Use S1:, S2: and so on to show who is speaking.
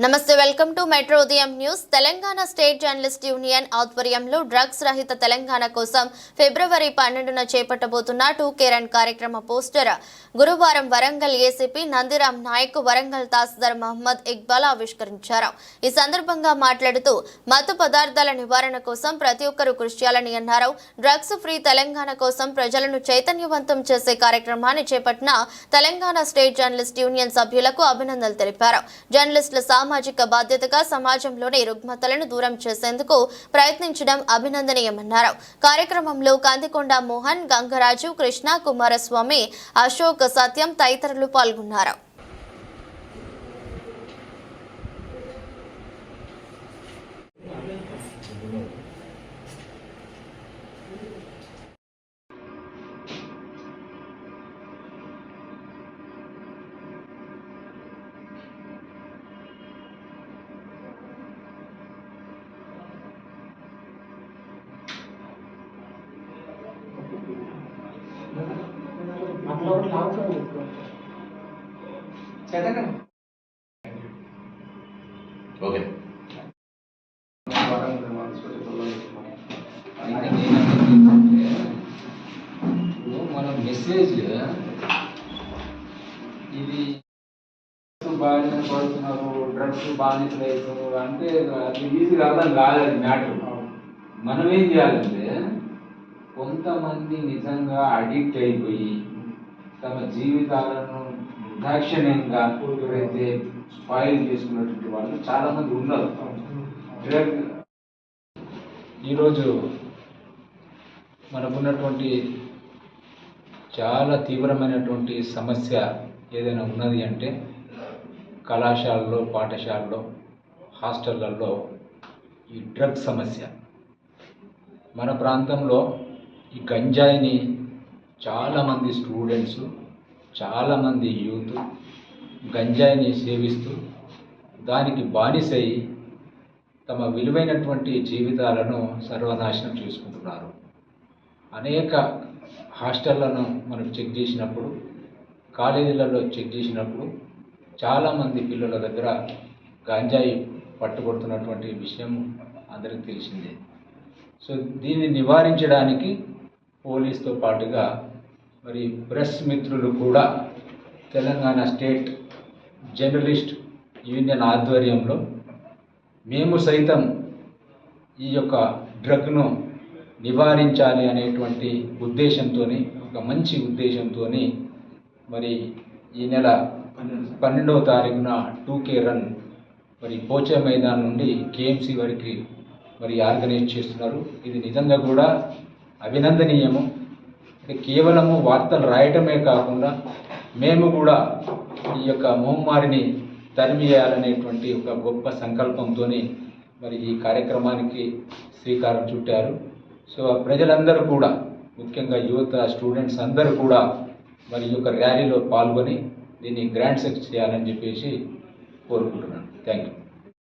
S1: నమస్తే, welcome to metro ఉదయం news. Telangana state journalist union ఆధ్వర్యంలో డ్రగ్స్ రహిత తెలంగాణ కోసం ఫిబ్రవరి 12న చేపట్టబోతున్న 2K రన్ కార్యక్రమ పోస్టర్ గురువారం వరంగల్ ఏసీపీ నందిరామ్ నాయక్, వరంగల్ తహసీల్దార్ మహమ్మద్ ఇక్బాల్ ఆవిష్కరించారు. ఈ సందర్భంగా మాట్లాడుతూ మత్తు పదార్థాల నివారణ కోసం ప్రతి ఒక్కరూ కృషి చేయాలని అన్నారు. డ్రగ్స్ ఫ్రీ తెలంగాణ కోసం ప్రజలను చైతన్యవంతం చేసే కార్యక్రమాన్ని చేపట్టిన తెలంగాణ స్టేట్ జర్నలిస్ట్ యూనియన్ సభ్యులకు అభినందనలు తెలిపారు. జర్నలిస్టుల సామాజిక బాధ్యతగా సమాజంలోని రుగ్మతలను దూరం చేసేందుకు ప్రయత్నించడం అభినందనీయమన్నారు. కార్యక్రమంలో కందికొండ మోహన్, గంగరాజు, కృష్ణ, కుమారస్వామి, అశోక్, సత్యం తదితరులు పాల్గొన్నారు.
S2: ఓకే, మన మెసేజ్ ఇది బాగా పడుతున్నారు, డ్రగ్స్ బానిసలు అవుతున్నారు అంటే అది ఈజీగా అర్థం కాలేదు మ్యాటర్. మనం ఏం చేయాలంటే కొంతమంది నిజంగా అడిక్ట్ అయిపోయి తమ జీవితాలను నిర్దాక్షిణ్యంగా ఎవరైతే స్పాయిల్ చేసుకున్నటువంటి వాళ్ళు చాలా మంది ఉన్నారు. డ్రగ్ ఈరోజు మనకున్నటువంటి చాలా తీవ్రమైనటువంటి సమస్య ఏదైనా ఉన్నది అంటే కళాశాలలో, పాఠశాలలో, హాస్టళ్లలో ఈ డ్రగ్ సమస్య. మన ప్రాంతంలో ఈ గంజాయిని చాలామంది స్టూడెంట్స్, చాలామంది యూత్ గంజాయిని సేవిస్తూ దానికి బానిసై తమ విలువైనటువంటి జీవితాలను సర్వనాశనం చేసుకుంటున్నారు. అనేక హాస్టళ్లను మనం చెక్ చేసినప్పుడు, కాలేజీలలో చెక్ చేసినప్పుడు చాలామంది పిల్లల దగ్గర గంజాయి పట్టుబడుతున్నటువంటి విషయం అందరికీ తెలిసిందే. సో దీన్ని నివారించడానికి పోలీస్తో పాటుగా మరి ప్రెస్ మిత్రులు కూడా తెలంగాణ స్టేట్ జర్నలిస్ట్ యూనియన్ ఆధ్వర్యంలో మేము సైతం ఈ యొక్క డ్రగ్ను నివారించాలి అనేటువంటి ఉద్దేశంతో, ఒక మంచి ఉద్దేశంతో మరి ఈ నెల 12వ తారీఖున 2K రన్ మరి పోచే మైదాన్ నుండి KMC వరకు మరి ఆర్గనైజ్ చేస్తున్నారు. ఇది నిజంగా కూడా అభినందనీయము. అంటే కేవలము వార్తలు రాయటమే కాకుండా మేము కూడా ఈ యొక్క మహమ్మారిని తరిమివేయాలనేటువంటి ఒక గొప్ప సంకల్పంతో మరి ఈ కార్యక్రమానికి శ్రీకారం చుట్టారు. సో ప్రజలందరూ కూడా, ముఖ్యంగా యువత, స్టూడెంట్స్ అందరూ కూడా మరి ఈ యొక్క ర్యాలీలో పాల్గొని దీన్ని గ్రాండ్ సక్సెస్ చేయాలని చెప్పేసి కోరుకుంటున్నాను. Thank you.